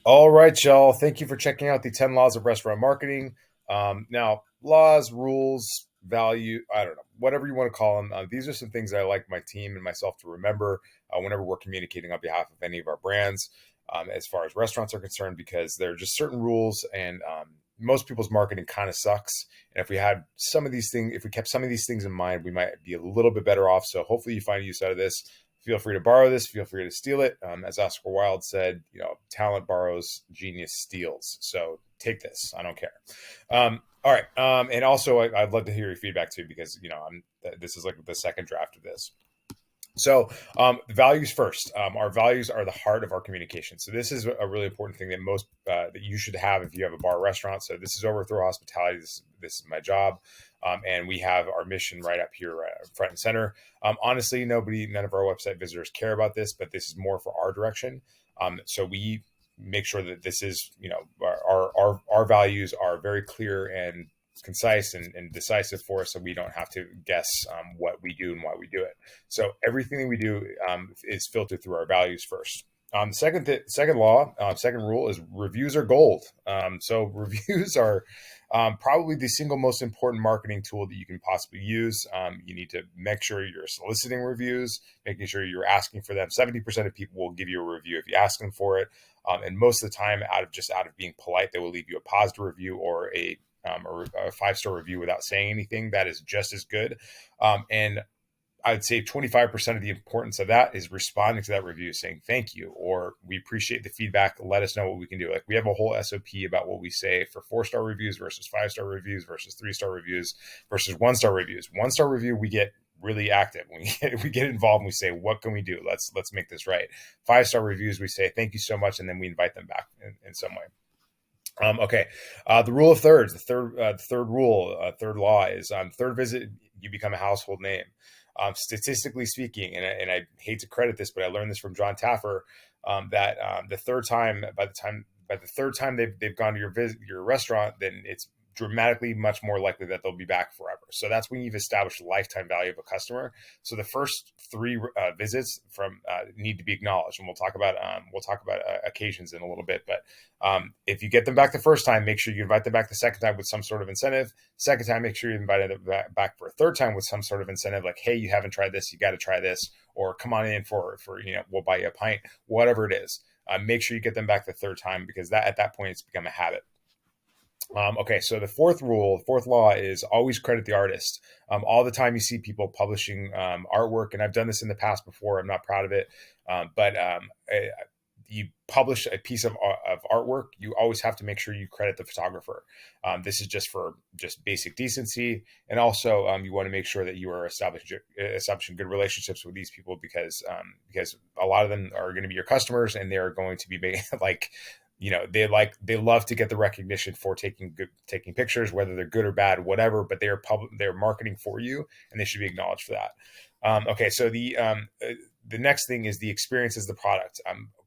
All right, y'all. Thank you for checking out the 10 Laws of Restaurant Marketing. Now, laws, rules, value, I don't know, whatever you want to call them. These are some things I like my team and myself to remember whenever we're communicating on behalf of any of our brands as far as restaurants are concerned, because there are just certain rules and most people's marketing kind of sucks. And if we had some of these things, if we kept some of these things in mind, we might be a little bit better off. So hopefully you find use out of this. Feel free to borrow this. Feel free to steal it. As Oscar Wilde said, talent borrows, genius steals. So take this. I don't care. All right. And also, I'd love to hear your feedback too, because this is like the second draft of this. So, values first. Our values are the heart of our communication. So this is a really important thing that most that you should have if you have a bar or restaurant. So this is Overthrow Hospitality. This is my job, and we have our mission right up here, front and center. Honestly, none of our website visitors care about this, but this is more for our direction. So we make sure that this is, our values are very clear and concise and decisive for us, so we don't have to guess what we do and why we do it. So everything that we do is filtered through our values first. Second rule is reviews are gold. So reviews are probably the single most important marketing tool that you can possibly use. You need to make sure you're soliciting reviews, making sure you're asking for them. 70% of people will give you a review if you ask them for it, and most of the time, out of being polite, they will leave you a positive review or a 5-star review without saying anything. That is just as good. And I'd say 25% of the importance of that is responding to that review saying thank you, or we appreciate the feedback. Let us know what we can do. Like, we have a whole SOP about what we say for 4-star reviews versus 5-star reviews versus 3-star reviews versus 1-star reviews. 1-star review, we get really active. We get involved and we say, what can we do? Let's make this right. 5-star reviews, we say thank you so much, and then we invite them back in some way. Okay. The rule of thirds, third law is third visit, you become a household name. Statistically speaking, and I hate to credit this, but I learned this from John Taffer, that the third time, by the third time they've gone to your restaurant, then it's dramatically much more likely that they'll be back forever. So that's when you've established the lifetime value of a customer. So the first three visits from need to be acknowledged, and we'll talk about occasions in a little bit. But if you get them back the first time, make sure you invite them back the second time with some sort of incentive. Second time, make sure you invite them back for a third time with some sort of incentive, like, hey, you haven't tried this, you got to try this, or come on in for we'll buy you a pint, whatever it is. Make sure you get them back the third time, because that at that point it's become a habit. Okay, so the fourth law is always credit the artist. All the time you see people publishing artwork, and I've done this in the past before. I'm not proud of it, but you publish a piece of artwork, you always have to make sure you credit the photographer. This is just for basic decency, and also you want to make sure that you are establishing good relationships with these people, because a lot of them are going to be your customers, and they are going to be like, they love to get the recognition for taking pictures, whether they're good or bad, whatever, but they're marketing for you, and they should be acknowledged for that. Okay, so the next thing is the experience is the product.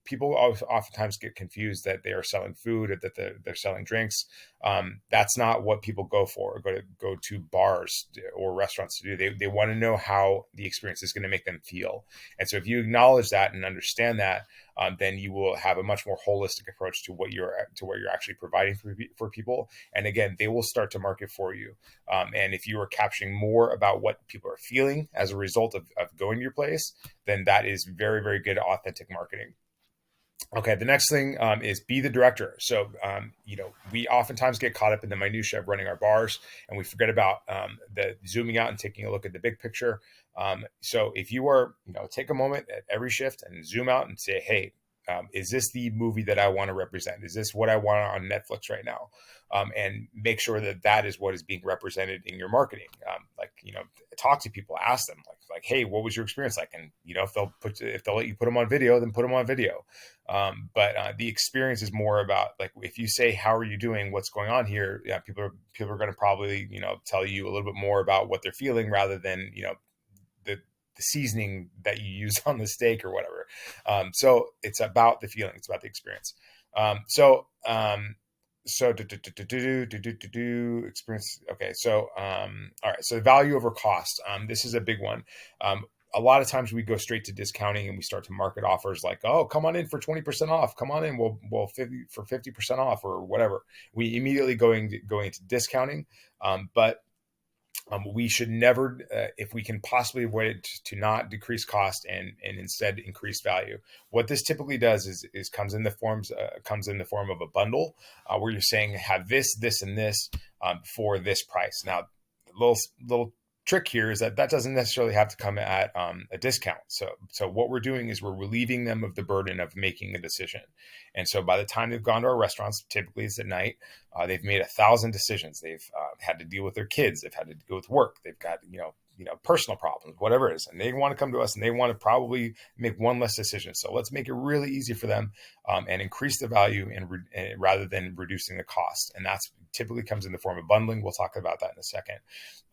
People oftentimes get confused that they are selling food or that they're selling drinks. That's not what people go for, or go to bars or restaurants to do. They want to know how the experience is going to make them feel. And so if you acknowledge that and understand that, then you will have a much more holistic approach to what you're actually providing for people. And again, they will start to market for you. And if you are capturing more about what people are feeling as a result of going to your place, then that is very, very good, authentic marketing. Okay, the next thing is be the director. So, we oftentimes get caught up in the minutia of running our bars, and we forget about the zooming out and taking a look at the big picture. So, if you are, take a moment at every shift and zoom out and say, hey, is this the movie that I want to represent? Is this what I want on Netflix right now? And make sure that is what is being represented in your marketing. Talk to people, ask them, hey, what was your experience like? And if they'll let you put them on video, then put them on video. But the experience is more about, like, if you say, how are you doing? What's going on here? Yeah, people are going to probably, tell you a little bit more about what they're feeling, rather than, the seasoning that you use on the steak or whatever. So it's about the feeling. It's about the experience. Experience. Okay. So, all right. So value over cost. This is a big one. a lot of times we go straight to discounting and we start to market offers like, oh, come on in for 20% off. Come on in. We'll 50% off or whatever. We immediately go into discounting. But we should never, if we can possibly avoid it, to not decrease cost and instead increase value. What this typically does is comes in the form of a bundle where you're saying have this, this, and this for this price. Now, little trick here is that doesn't necessarily have to come at a discount. So what we're doing is we're relieving them of the burden of making a decision. And so by the time they've gone to our restaurants, typically it's at night, they've made 1,000 decisions. They've had to deal with their kids. They've had to deal with work. They've got, personal problems, whatever it is. And they want to come to us and they want to probably make one less decision. So let's make it really easy for them and increase the value rather than reducing the cost. And that's typically comes in the form of bundling. We'll talk about that in a second.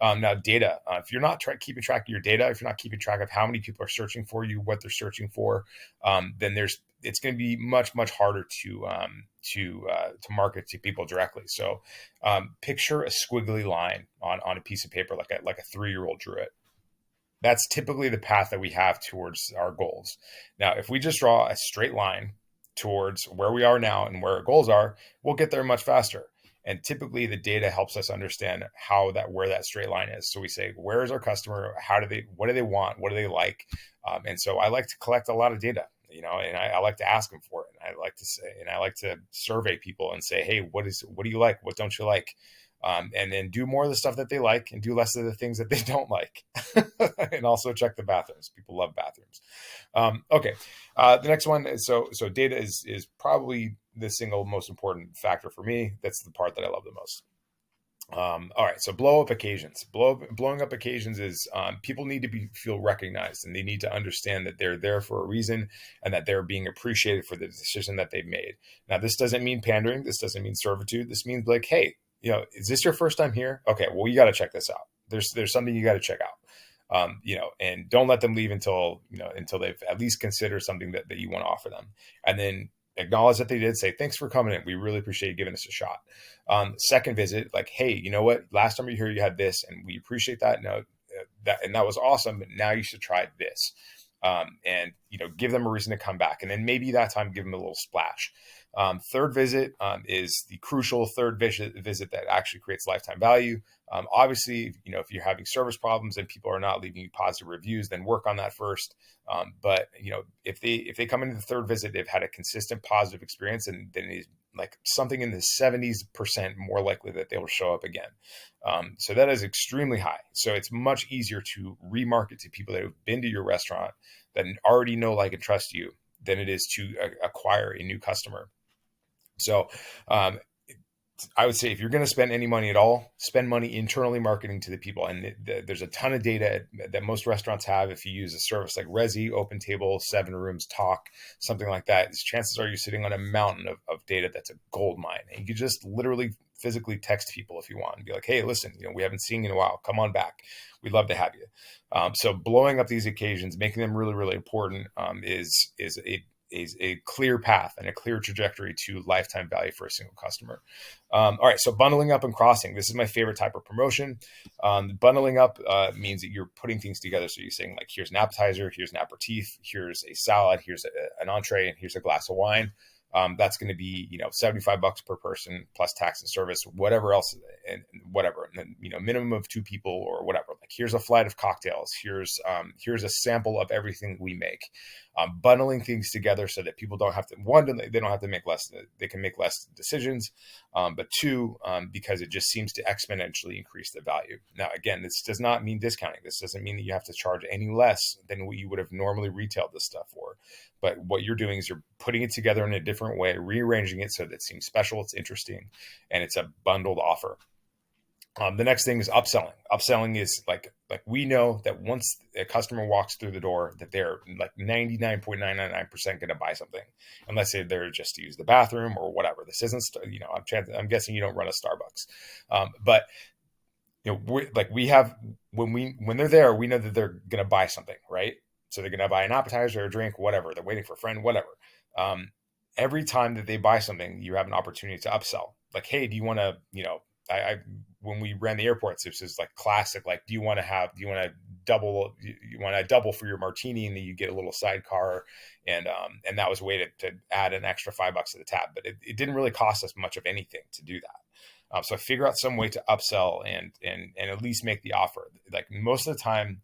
Now, data. If you're not keeping track of your data, if you're not keeping track of how many people are searching for you, what they're searching for, then it's going to be much, much harder to market to people directly. So picture a squiggly line on a piece of paper, like a 3-year-old drew it. That's typically the path that we have towards our goals. Now, if we just draw a straight line towards where we are now and where our goals are, we'll get there much faster. And typically the data helps us understand where that straight line is. So we say, where is our customer? What do they want? What do they like? And so I like to collect a lot of data, and I like to ask them for it. And I like to survey people and say, hey, what do you like? What don't you like? And then do more of the stuff that they like and do less of the things that they don't like. And also check the bathrooms. People love bathrooms. Okay. The next one is, so data is probably the single most important factor for me. That's the part that I love the most. All right. So blow up occasions. Blowing up occasions is people need to feel recognized, and they need to understand that they're there for a reason and that they're being appreciated for the decision that they've made. Now, this doesn't mean pandering. This doesn't mean servitude. This means like, hey, is this your first time here? Okay, well, you got to check this out. There's something you got to check out. And don't let them leave until they've at least considered something that you want to offer them. And then acknowledge that they did, say, thanks for coming in. We really appreciate you giving us a shot. Second visit, like, hey, you know what? Last time you were here, you had this, and we appreciate that. No, that was awesome, but now you should try this. And give them a reason to come back. And then maybe that time, give them a little splash. Third visit is the crucial third visit that actually creates lifetime value. Obviously, if you're having service problems and people are not leaving you positive reviews, then work on that first. But if they come into the third visit, they've had a consistent positive experience, and then it's like something in the 70% more likely that they will show up again. So that is extremely high. So it's much easier to remarket to people that have been to your restaurant, that already know, like, and trust you, than it is to acquire a new customer. So I would say if you're going to spend any money at all, spend money internally marketing to the people. And there's a ton of data that most restaurants have. If you use a service like Resi, Open Table, 7 Rooms, Talk, something like that, chances are you're sitting on a mountain of data that's a gold mine. And you can just literally physically text people if you want and be like, hey, listen, we haven't seen you in a while. Come on back. We'd love to have you. So blowing up these occasions, making them really, really important is a clear path and a clear trajectory to lifetime value for a single customer. All right. So bundling up and crossing. This is my favorite type of promotion. Bundling up means that you're putting things together. So you're saying, like, here's an appetizer, here's an aperitif, here's a salad, here's an entree, and here's a glass of wine. That's going to be, $75 per person plus tax and service, whatever else, and whatever, and then, minimum of 2 people or whatever. Like, here's a flight of cocktails. Here's a sample of everything we make. Bundling things together so that people don't have to, one, they don't have to make less, they can make less decisions. But 2, because it just seems to exponentially increase the value. Now, again, this does not mean discounting. This doesn't mean that you have to charge any less than what you would have normally retailed this stuff for. But what you're doing is you're putting it together in a different way, rearranging it so that it seems special, it's interesting, and it's a bundled offer. The next thing is upselling. Upselling is like we know that once a customer walks through the door, that they're like 99.999% going to buy something, unless they're just to use the bathroom or whatever. This isn't, I'm guessing you don't run a Starbucks, but we have, when they're there, we know that they're going to buy something, right? So they're going to buy an appetizer or a drink, whatever. They're waiting for a friend, whatever. Every time that they buy something, you have an opportunity to upsell. Like, hey, do you want to, when we ran the airports, this is like classic. Like, do you want to you want to double for your martini, and then you get a little sidecar, and that was a way to add an extra $5 to the tab, but it didn't really cost us much of anything to do that. So figure out some way to upsell and at least make the offer. Like most of the time,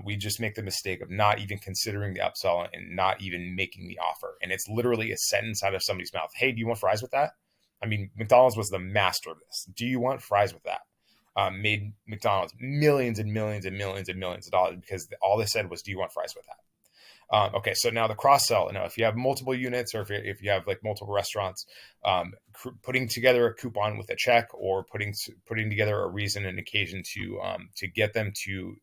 we just make the mistake of not even considering the upsell and not even making the offer. And it's literally a sentence out of somebody's mouth. Hey, do you want fries with that? I mean, McDonald's was the master of this. Do you want fries with that? Made McDonald's millions and millions and millions and millions of dollars because all they said was, do you want fries with that? Okay, so now the cross sell. Now, if you have multiple units or if you have like multiple restaurants, putting together a coupon with a check or putting together a reason and occasion to get them to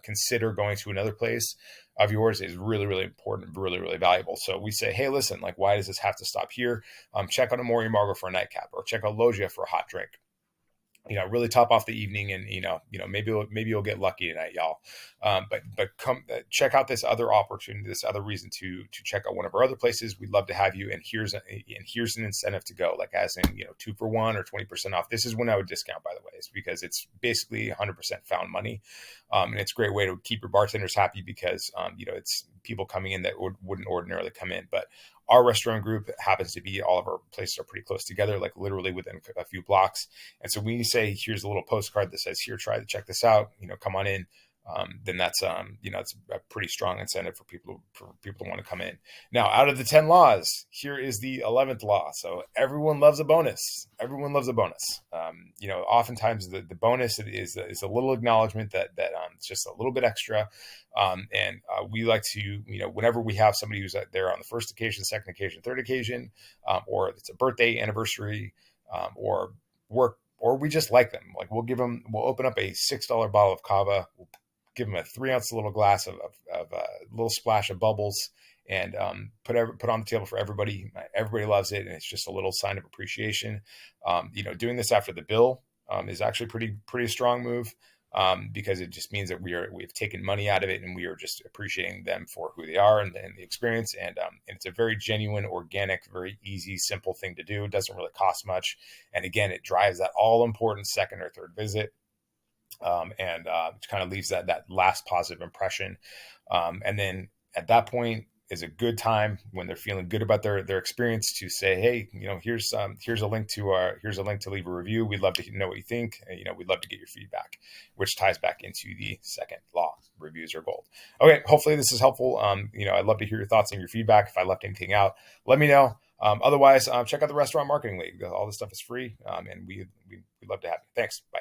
consider going to another place of yours is really, really important, really, really valuable. So we say, hey, listen, like, why does this have to stop here? Check out Amore Margo for a nightcap, or check out Logia for a hot drink. Really top off the evening, and maybe you'll get lucky tonight, y'all. But come check out this other opportunity, this other reason to check out one of our other places. We'd love to have you, and here's an incentive to go, like as in 2 for 1 or 20% off. This is when I would discount, by the way, is because it's basically 100% found money, and it's a great way to keep your bartenders happy because it's people coming in that wouldn't ordinarily come in, but our restaurant group happens to be, all of our places are pretty close together, like literally within a few blocks. And so when you say, here's a little postcard that says, here, try to check this out, come on in, then that's, it's a pretty strong incentive for people to want to come in. Now, out of the 10 laws, here is the 11th law. So everyone loves a bonus. Everyone loves a bonus. Oftentimes the bonus is a little acknowledgement that it's just a little bit extra. We like to, whenever we have somebody who's there on the first occasion, second occasion, third occasion, or it's a birthday, anniversary, or work, or we just like them, like we'll open up a $6 bottle of cava. We'll give them a 3-ounce little glass of a little splash of bubbles, and put on the table for everybody. Everybody loves it, and it's just a little sign of appreciation. Doing this after the bill is actually pretty strong move, because it just means that we've taken money out of it, and we are just appreciating them for who they are and the experience. And it's a very genuine, organic, very easy, simple thing to do. It doesn't really cost much, and again, it drives that all important second or third visit. It kind of leaves that last positive impression. And then at that point is a good time when they're feeling good about their experience to say, hey, here's a link to leave a review. We'd love to know what you think. We'd love to get your feedback, which ties back into the second law. Reviews are gold. Okay. Hopefully this is helpful. I'd love to hear your thoughts and your feedback. If I left anything out, let me know. Otherwise, check out the Restaurant Marketing League. All this stuff is free. And we'd love to have you. Thanks. Bye.